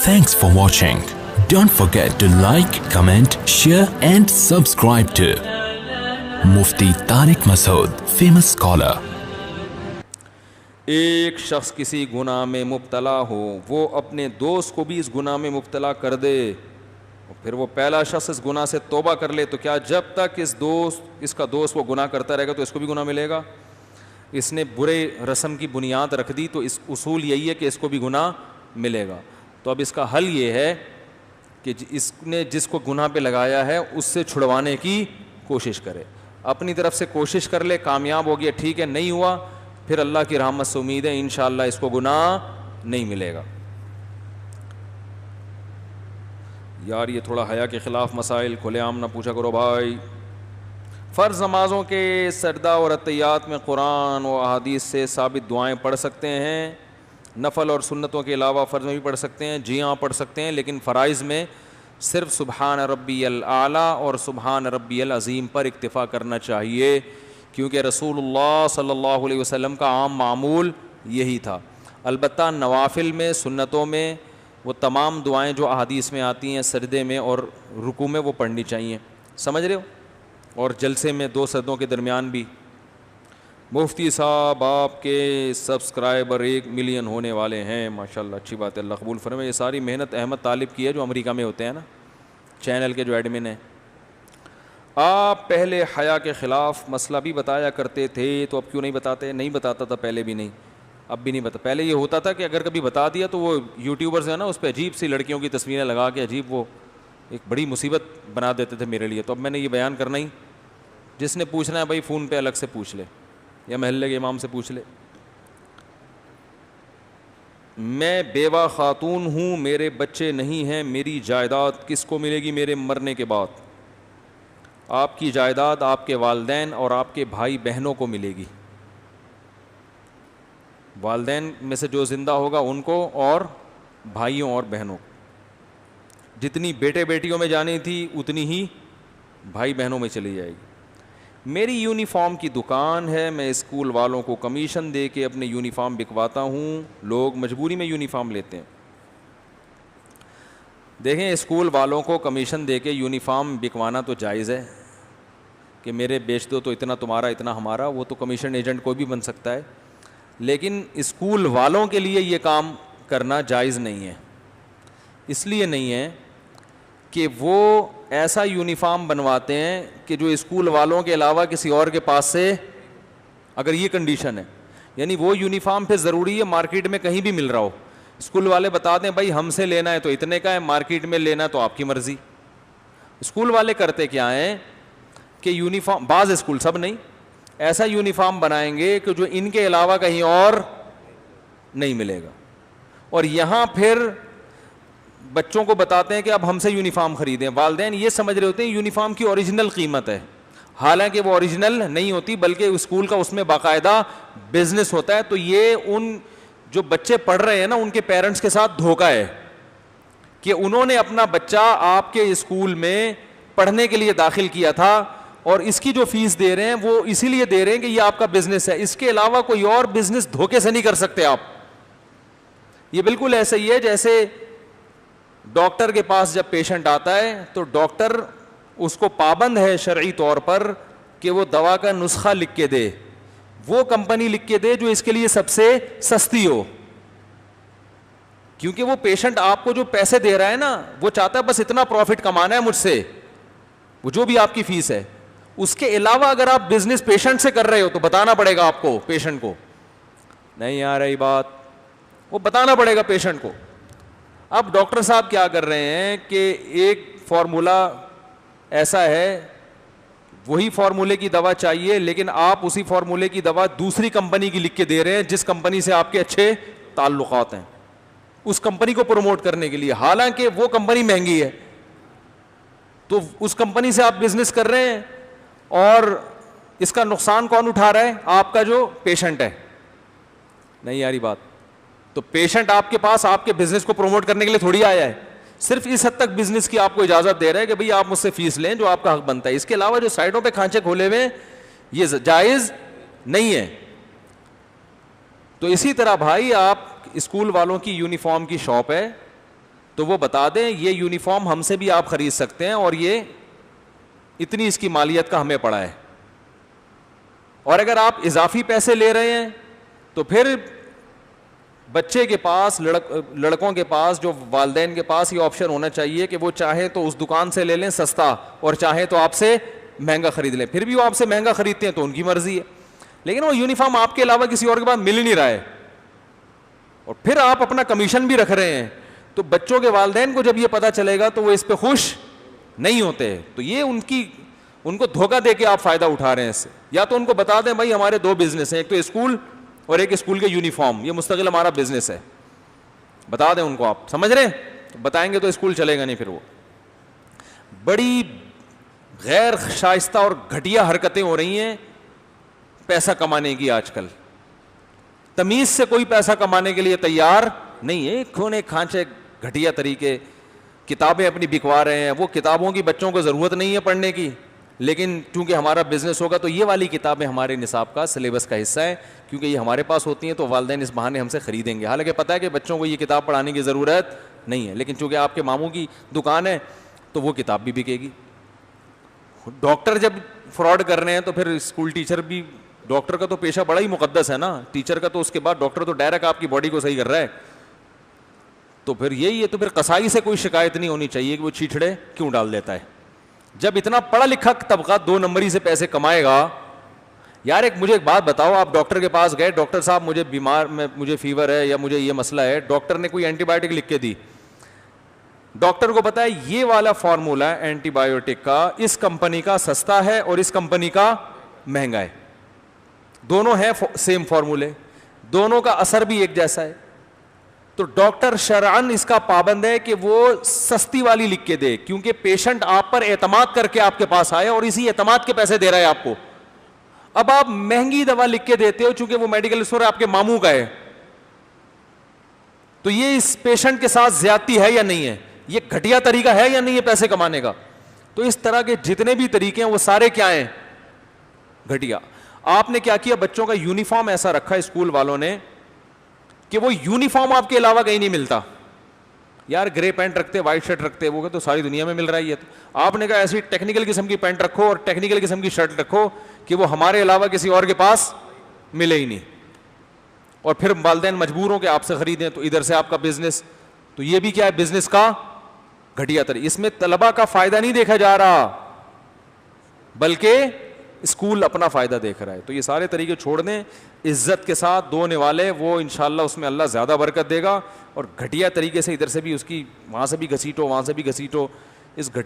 Thanks for watching. Don't forget to like, comment, share and subscribe to Mufti Tariq Masood, famous scholar. ایک شخص کسی گناہ میں مبتلا ہو، وہ اپنے دوست کو بھی اس گناہ میں مبتلا کر دے، پھر وہ پہلا شخص اس گناہ سے توبہ کر لے، تو کیا جب تک اس کا دوست وہ گناہ کرتا رہے گا تو اس کو بھی گناہ ملے گا؟ اس نے برے رسم کی بنیاد رکھ دی تو اس اصول یہی ہے کہ اس کو بھی گناہ ملے گا۔ تو اب اس کا حل یہ ہے کہ اس نے جس کو گناہ پہ لگایا ہے اس سے چھڑوانے کی کوشش کرے، اپنی طرف سے کوشش کر لے، کامیاب ہو گیا ٹھیک ہے، نہیں ہوا پھر اللہ کی رحمت سے امید ہے انشاءاللہ اس کو گناہ نہیں ملے گا۔ یار یہ تھوڑا حیا کے خلاف مسائل کھلے عام نہ پوچھا کرو بھائی۔ فرض نمازوں کے سجدہ اور عطیات میں قرآن و احادیث سے ثابت دعائیں پڑھ سکتے ہیں، نفل اور سنتوں کے علاوہ فرض میں بھی پڑھ سکتے ہیں؟ جی ہاں پڑھ سکتے ہیں، لیکن فرائض میں صرف سبحان ربی الاعلیٰ اور سبحان ربی العظیم پر اکتفا کرنا چاہیے، کیونکہ رسول اللہ صلی اللہ علیہ وسلم کا عام معمول یہی تھا۔ البتہ نوافل میں، سنتوں میں وہ تمام دعائیں جو احادیث میں آتی ہیں سجدے میں اور رکوع میں وہ پڑھنی چاہیے، سمجھ رہے ہو؟ اور جلسے میں 2 سجدوں کے درمیان بھی۔ مفتی صاحب آپ کے سبسکرائبر 1 ملین ہونے والے ہیں، ماشاءاللہ اچھی بات ہے، اللہ قبول فرمائے۔ یہ ساری محنت احمد طالب کی ہے جو امریکہ میں ہوتے ہیں نا، چینل کے جو ایڈمن ہیں۔ آپ پہلے حیا کے خلاف مسئلہ بھی بتایا کرتے تھے تو اب کیوں نہیں بتاتے؟ نہیں بتاتا تھا پہلے بھی، نہیں اب بھی نہیں بتا۔ پہلے یہ ہوتا تھا کہ اگر کبھی بتا دیا تو وہ یوٹیوبرز ہیں نا اس پہ عجیب سی لڑکیوں کی تصویریں لگا کے عجیب وہ ایک بڑی مصیبت بنا دیتے تھے میرے لیے، تو اب میں نے یہ بیان کرنا ہی، جس نے پوچھنا ہے بھائی فون پہ الگ سے پوچھ لے یا محلے کے امام سے پوچھ لے۔ میں بیوہ خاتون ہوں، میرے بچے نہیں ہیں، میری جائیداد کس کو ملے گی میرے مرنے کے بعد؟ آپ کی جائیداد آپ کے والدین اور آپ کے بھائی بہنوں کو ملے گی، والدین میں سے جو زندہ ہوگا ان کو اور بھائیوں اور بہنوں کو، جتنی بیٹے بیٹیوں میں جانی تھی اتنی ہی بھائی بہنوں میں چلی جائے گی۔ میری یونیفارم کی دکان ہے، میں اسکول والوں کو کمیشن دے کے اپنے یونیفارم بکواتا ہوں، لوگ مجبوری میں یونیفارم لیتے ہیں۔ دیکھیں اسکول والوں کو کمیشن دے کے یونیفارم بکوانا تو جائز ہے کہ میرے بیچ دو تو اتنا تمہارا اتنا ہمارا، وہ تو کمیشن ایجنٹ کوئی بھی بن سکتا ہے، لیکن اسکول والوں کے لیے یہ کام کرنا جائز نہیں ہے۔ اس لیے نہیں ہے کہ وہ ایسا یونیفارم بنواتے ہیں کہ جو اسکول والوں کے علاوہ کسی اور کے پاس سے، اگر یہ کنڈیشن ہے یعنی وہ یونیفارم پھر ضروری ہے مارکیٹ میں کہیں بھی مل رہا ہو، اسکول والے بتا دیں بھائی ہم سے لینا ہے تو اتنے کا ہے، مارکیٹ میں لینا ہے تو آپ کی مرضی۔ اسکول والے کرتے کیا ہیں کہ یونیفارم، بعض اسکول سب نہیں، ایسا یونیفارم بنائیں گے کہ جو ان کے علاوہ کہیں اور نہیں ملے گا، اور یہاں پھر بچوں کو بتاتے ہیں کہ اب ہم سے یونیفارم خریدیں۔ والدین یہ سمجھ رہے ہوتے ہیں یونیفارم کی اوریجنل قیمت ہے، حالانکہ وہ اوریجنل نہیں ہوتی بلکہ اسکول کا اس میں باقاعدہ بزنس ہوتا ہے۔ تو یہ ان جو بچے پڑھ رہے ہیں نا ان کے پیرنٹس کے ساتھ دھوکہ ہے کہ انہوں نے اپنا بچہ آپ کے اسکول میں پڑھنے کے لیے داخل کیا تھا اور اس کی جو فیس دے رہے ہیں وہ اسی لیے دے رہے ہیں کہ یہ آپ کا بزنس ہے، اس کے علاوہ کوئی اور بزنس دھوکے سے نہیں کر سکتے آپ۔ یہ بالکل ایسا ہی ہے جیسے ڈاکٹر کے پاس جب پیشنٹ آتا ہے تو ڈاکٹر اس کو پابند ہے شرعی طور پر کہ وہ دوا کا نسخہ لکھ کے دے، وہ کمپنی لکھ کے دے جو اس کے لیے سب سے سستی ہو، کیونکہ وہ پیشنٹ آپ کو جو پیسے دے رہا ہے نا وہ چاہتا ہے بس اتنا پروفٹ کمانا ہے مجھ سے، وہ جو بھی آپ کی فیس ہے۔ اس کے علاوہ اگر آپ بزنس پیشنٹ سے کر رہے ہو تو بتانا پڑے گا آپ کو، پیشنٹ کو نہیں آ رہی بات، وہ بتانا پڑے گا پیشنٹ کو۔ اب ڈاکٹر صاحب کیا کر رہے ہیں کہ ایک فارمولا ایسا ہے، وہی فارمولے کی دوا چاہیے لیکن آپ اسی فارمولے کی دوا دوسری کمپنی کی لکھ کے دے رہے ہیں جس کمپنی سے آپ کے اچھے تعلقات ہیں، اس کمپنی کو پروموٹ کرنے کے لیے، حالانکہ وہ کمپنی مہنگی ہے۔ تو اس کمپنی سے آپ بزنس کر رہے ہیں اور اس کا نقصان کون اٹھا رہا ہے؟ آپ کا جو پیشنٹ ہے۔ نہیں یاری بات، تو پیشنٹ آپ کے پاس آپ کے بزنس کو پروموٹ کرنے کے لیے تھوڑی آیا ہے، صرف اس حد تک بزنس کی آپ کو اجازت دے رہے ہیں کہ بھئی آپ مجھ سے فیس لیں جو آپ کا حق بنتا ہے، اس کے علاوہ جو سائٹوں پہ کھانچے کھولے ہوئے یہ جائز نہیں ہے۔ تو اسی طرح بھائی آپ اسکول والوں کی یونیفارم کی شاپ ہے، تو وہ بتا دیں یہ یونیفارم ہم سے بھی آپ خرید سکتے ہیں اور یہ اتنی اس کی مالیت کا ہمیں پڑا ہے. اور اگر آپ اضافی پیسے لے رہے ہیں تو پھر بچے کے پاس لڑکوں کے پاس جو والدین کے پاس یہ آپشن ہونا چاہیے کہ وہ چاہیں تو اس دکان سے لے لیں سستا اور چاہیں تو آپ سے مہنگا خرید لیں. پھر بھی وہ آپ سے مہنگا خریدتے ہیں تو ان کی مرضی ہے, لیکن وہ یونیفارم آپ کے علاوہ کسی اور کے پاس مل ہی نہیں رہا ہے اور پھر آپ اپنا کمیشن بھی رکھ رہے ہیں. تو بچوں کے والدین کو جب یہ پتہ چلے گا تو وہ اس پہ خوش نہیں ہوتے. تو یہ ان کو دھوکہ دے کے آپ فائدہ اٹھا رہے ہیں اس سے. یا تو ان کو بتا دیں بھائی ہمارے 2 بزنس ہیں, ایک تو اسکول اور ایک اسکول کے یونیفارم, یہ مستقل ہمارا بزنس ہے. بتا دیں ان کو, آپ سمجھ رہے ہیں, بتائیں گے تو اسکول چلے گا نہیں. پھر وہ بڑی غیر شائستہ اور گھٹیا حرکتیں ہو رہی ہیں پیسہ کمانے کی آج کل. تمیز سے کوئی پیسہ کمانے کے لیے تیار نہیں ہے. کھونے کھانچے گھٹیا طریقے, کتابیں اپنی بکوا رہے ہیں. وہ کتابوں کی بچوں کو ضرورت نہیں ہے پڑھنے کی, لیکن چونکہ ہمارا بزنس ہوگا تو یہ والی کتابیں ہمارے نصاب کا سلیبس کا حصہ ہے, کیونکہ یہ ہمارے پاس ہوتی ہیں تو والدین اس بہانے ہم سے خریدیں گے. حالانکہ پتہ ہے کہ بچوں کو یہ کتاب پڑھانے کی ضرورت نہیں ہے, لیکن چونکہ آپ کے ماموں کی دکان ہے تو وہ کتاب بھی بکے گی. ڈاکٹر جب فراڈ کر رہے ہیں تو پھر اسکول ٹیچر بھی, ڈاکٹر کا تو پیشہ بڑا ہی مقدس ہے نا, ٹیچر کا تو اس کے بعد ڈاکٹر تو ڈائریکٹ آپ کی باڈی کو صحیح کر رہا ہے. تو پھر یہی ہے, تو پھر قصائی سے کوئی شکایت نہیں ہونی چاہیے کہ وہ چھیچڑے کیوں ڈال دیتا ہے. جب اتنا پڑھا لکھا طبقہ 2 نمبری سے پیسے کمائے گا. یار مجھے ایک بات بتاؤ, آپ ڈاکٹر کے پاس گئے, ڈاکٹر صاحب مجھے بیمار, مجھے فیور ہے یا مجھے یہ مسئلہ ہے, ڈاکٹر نے کوئی اینٹی بایوٹک لکھ کے دی. ڈاکٹر کو پتا ہے یہ والا فارمولا اینٹی بایوٹک کا اس کمپنی کا سستا ہے اور اس کمپنی کا مہنگا ہے. دونوں ہیں سیم فارمولے, دونوں کا اثر بھی ایک جیسا ہے. تو ڈاکٹر شرعن اس کا پابند ہے کہ وہ سستی والی لکھ کے دے, کیونکہ پیشنٹ آپ پر اعتماد کر کے آپ کے پاس آئے اور اسی اعتماد کے پیسے دے رہا ہے آپ کو. اب آپ مہنگی دوا لکھ کے دیتے ہو چونکہ وہ میڈیکل اسٹور آپ کے ماموں کا ہے, تو یہ اس پیشنٹ کے ساتھ زیادتی ہے یا نہیں ہے, یہ گھٹیا طریقہ ہے یا نہیں ہے پیسے کمانے کا. تو اس طرح کے جتنے بھی طریقے ہیں وہ سارے کیا ہیں, گھٹیا. آپ نے کیا کیا, بچوں کا یونیفارم ایسا رکھا اسکول والوں نے کہ وہ یونیفارم آپ کے علاوہ کہیں نہیں ملتا. یار گرے پینٹ رکھتے, وائٹ شرٹ رکھتے, وہ تو ساری دنیا میں مل رہا ہے. یہ تو آپ نے کہا ایسی ٹیکنیکل قسم کی پینٹ رکھو اور ٹیکنیکل قسم کی شرٹ رکھو کہ وہ ہمارے علاوہ کسی اور کے پاس ملے ہی نہیں, اور پھر والدین مجبور ہوں کہ آپ سے خریدیں, تو ادھر سے آپ کا بزنس. تو یہ بھی کیا ہے, بزنس کا گھٹیا طریقہ. اس میں طلبہ کا فائدہ نہیں دیکھا جا رہا بلکہ اسکول اپنا فائدہ دیکھ رہا ہے. تو یہ سارے طریقے چھوڑ دیں, عزت کے ساتھ دونے والے, وہ انشاءاللہ اس میں اللہ زیادہ برکت دے گا. اور گھٹیا طریقے سے ادھر سے بھی اس کی, وہاں سے بھی گھسیٹو, وہاں سے بھی گھسیٹو, اس گھٹیا